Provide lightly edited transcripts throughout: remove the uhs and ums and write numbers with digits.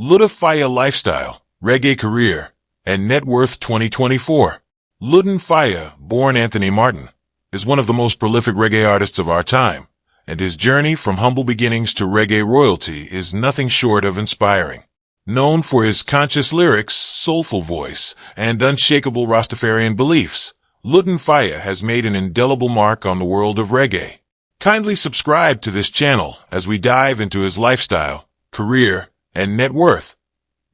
Lutan Fyah Lifestyle, Reggae Career, and Net Worth 2024. Lutan Fyah, born Anthony Martin, is one of the most prolific reggae artists of our time, and his journey from humble beginnings to reggae royalty is nothing short of inspiring. Known for his conscious lyrics, soulful voice, and unshakable Rastafarian beliefs, Lutan Fyah has made an indelible mark on the world of reggae. Kindly subscribe to this channel as we dive into his lifestyle, career, and net worth,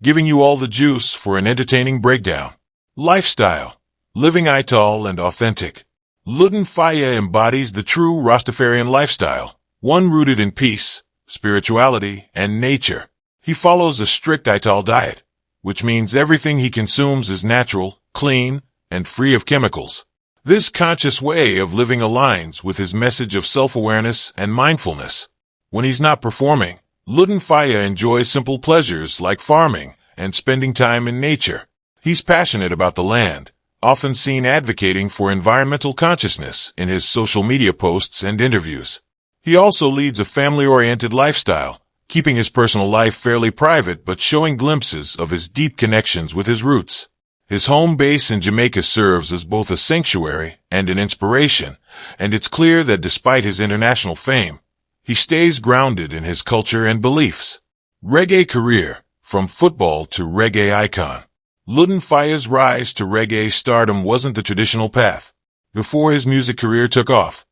giving you all the juice for an entertaining breakdown. Lifestyle, living Ital and authentic. Lutan Fyah embodies the true Rastafarian lifestyle, one rooted in peace, spirituality, and nature. He follows a strict Ital diet, which means everything he consumes is natural, clean, and free of chemicals. This conscious way of living aligns with his message of self-awareness and mindfulness. When he's not performing, Lutan Fyah enjoys simple pleasures like farming and spending time in nature. He's passionate about the land, often seen advocating for environmental consciousness in his social media posts and interviews. He also leads a family-oriented lifestyle, keeping his personal life fairly private but showing glimpses of his deep connections with his roots. His home base in Jamaica serves as both a sanctuary and an inspiration, and it's clear that despite his international fame, he stays grounded in his culture and beliefs. Reggae Career, from football to reggae icon. Lutan Fyah's rise to reggae stardom wasn't the traditional path. Before his music career took off,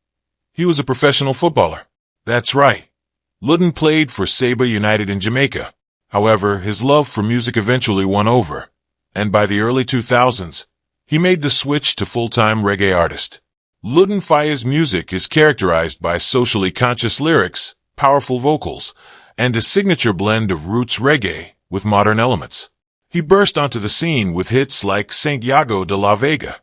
he was a professional footballer. That's right. Lutan played for Seba United in Jamaica. However, his love for music eventually won over, and by the early 2000s, he made the switch to full-time reggae artist. Lutan Fyah's music is characterized by socially conscious lyrics, powerful vocals, and a signature blend of roots reggae with modern elements. He burst onto the scene with hits like Jago De La Vega,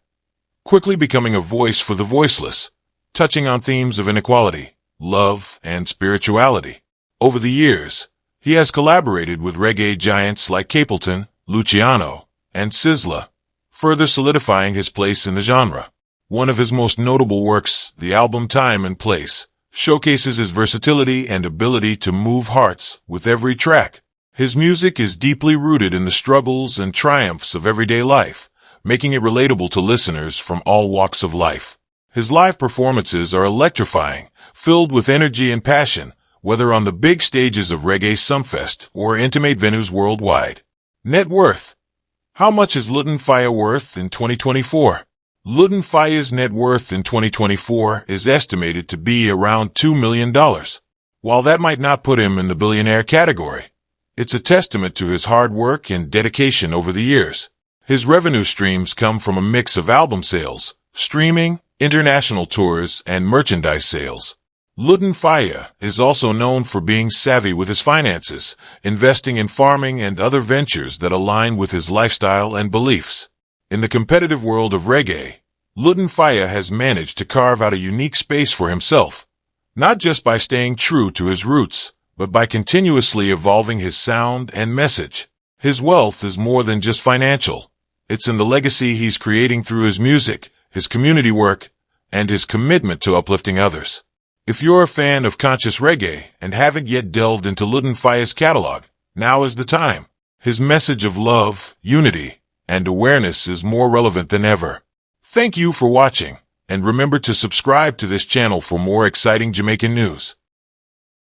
quickly becoming a voice for the voiceless, touching on themes of inequality, love, and spirituality. Over the years, he has collaborated with reggae giants like Capleton, Luciano, and Sizzla, further solidifying his place in the genre. One of his most notable works, the album Time and Place, showcases his versatility and ability to move hearts with every track. His music is deeply rooted in the struggles and triumphs of everyday life, making it relatable to listeners from all walks of life. His live performances are electrifying, filled with energy and passion, whether on the big stages of Reggae Sumfest or intimate venues worldwide. Net worth. How much is Lutan Fyah worth in 2024? Lutan Fyah's net worth in 2024 is estimated to be around $2 million. While that might not put him in the billionaire category, it's a testament to his hard work and dedication over the years. His revenue streams come from a mix of album sales, streaming, international tours, and merchandise sales. Lutan Fyah is also known for being savvy with his finances, investing in farming and other ventures that align with his lifestyle and beliefs. In the competitive world of reggae, Lutan Fyah has managed to carve out a unique space for himself, not just by staying true to his roots, but by continuously evolving his sound and message. His wealth is more than just financial. It's in the legacy he's creating through his music, his community work, and his commitment to uplifting others. If you're a fan of conscious reggae and haven't yet delved into Lutan Fyah's catalog, now is the time. His message of love, unity, and awareness is more relevant than ever. Thank you for watching, and remember to subscribe to this channel for more exciting Jamaican news.